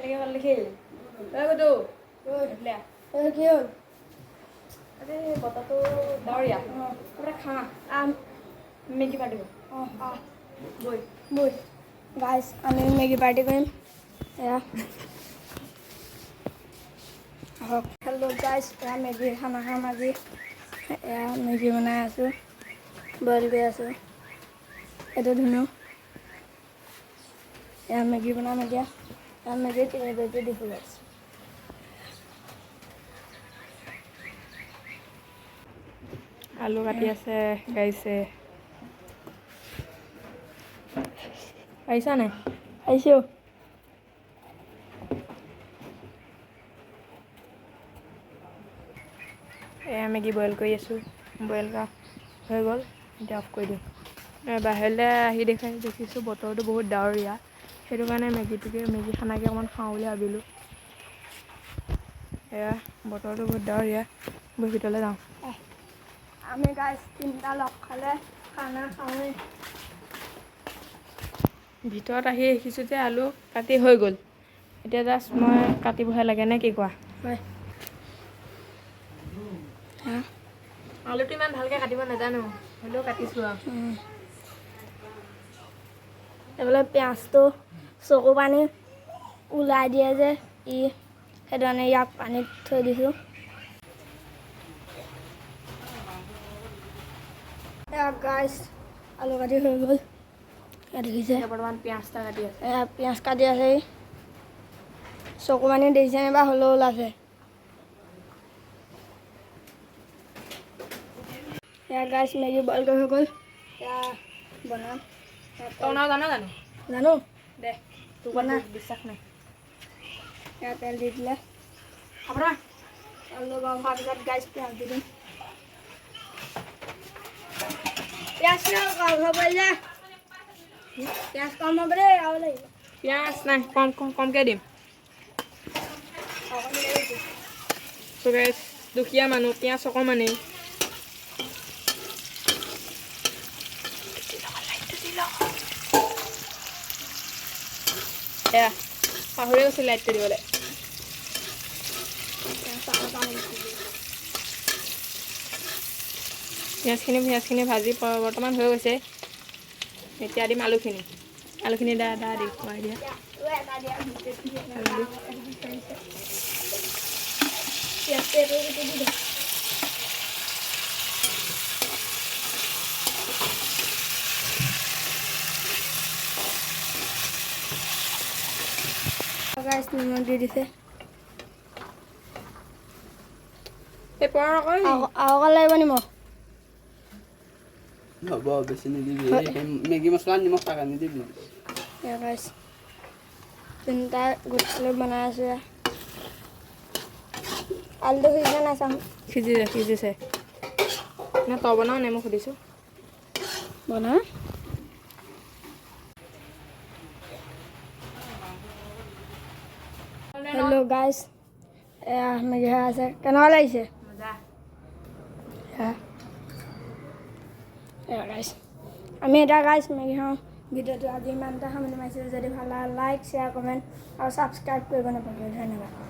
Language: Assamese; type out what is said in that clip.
Lagi kalau lagi. Lagu tu. Lihat. কি হ'ল Ada botol tu daur ya. Kita khana. Maggi party. Boy. বৈ গাইজ আমি মেগী পাৰ্টি কৰিম এয়া আহক হেল্ল' গাইজ এয়া মেগী খানা খাম আজি এয়া মেগী বনাই আছোঁ বইল কৰি আছোঁ এইটো ধুনীয়া এয়া মেগী বনাম এতিয়া এয়া মেগী 3 পেকেট দি থৈ আছোঁ আলু কাটি আছে গাইছে আহিছা নাই আহিছোঁ এয়া মেগী বইল কৰি আছোঁ বইল হৈ গ'ল এতিয়া অফ কৰি দিওঁ বাহিৰলৈ আহি দেখিছোঁ বতৰটো বহুত ডাৱৰীয়া সেইটো কাৰণে মেগী খানাকৈ অকণমান খাওঁ বুলি ভাবিলোঁ এয়া বতৰটো বহুত ডাৱৰীয়া বৈ ভিতৰলৈ যাওঁ আমি গাইজ 3টা লগ খালে খানা খাওঁৱেই ভিতৰত আহি দেখিছোঁ যে আলু কাটি হৈ গ'ল এতিয়া জাষ্ট মই কাটিবহে লাগে নে কি কোৱা হয় আলুটো ইমান ভালকৈ কাটিব নাজানো হ'লেও কাটিছোঁ আৰু এইফালে পিঁয়াজটো চকু পানী ওলাই দিয়ে যে সেইধৰণে ইয়াক পানীত থৈ দিছোঁ গাইজ আলু কাটি হৈ গ'ল দেখিছে বৰ্তমান পিঁয়াজটা কাটি আছে এয়া পিঁয়াজ কাটি আছে চকু পানী দেখিছে বা হ'লেও ওলাইছে এয়া গাইজ মেগী বইল কৰি হৈ গ'ল এয়া বনাম তই জানো জানো দে তোৰ বনা বিশ্বাস নাই এয়া তেল দি দিলে আপোনাৰ আলু গৰম হোৱাৰ পিছত গাইজ পিঁয়াজ দি দিম পিঁয়াজ কম হ'ব যে পিঁয়াজ কম হ'ব দেই আৰু লাগিব পিঁয়াজ নাই কমকৈ দিম দুখীয়া মানুহ পিঁয়াজ অকণমানেই এয়া পাহৰি গৈছোঁ লাইটটো দিবলৈ পিঁয়াজখিনি ভাজি বৰ্তমান হৈ গৈছে এতিয়া দিম আলুখিনি দা দি খুৱাই দিয়া নিমখ দি দিছে আৰু লাগিব নিমখ হ'ব বেছি নিদিবি মেগী মছলা নিমখ টাকা নিদিবি তিনিটা গোট লৈ বনাই আছোঁ আলুটো সিজিছে নাই চাম সিজিছে নে তই বনাও নে মই সুধিছোঁ বনা হেল্ল' গাইজ এয়া মেগী হৈ আছে কেনেকুৱা লাগিছে গাইজ আমি এতিয়া গাইজ মেগী খাওঁ ভিডিঅ'টো আজি ইমানটা সামৰণি মাৰিছোঁ যদি ভাল লাগে লাইক শ্বেয়াৰ কমেণ্ট আৰু ছাবস্ক্ৰাইব কৰিব নাপাহৰিব ধন্যবাদ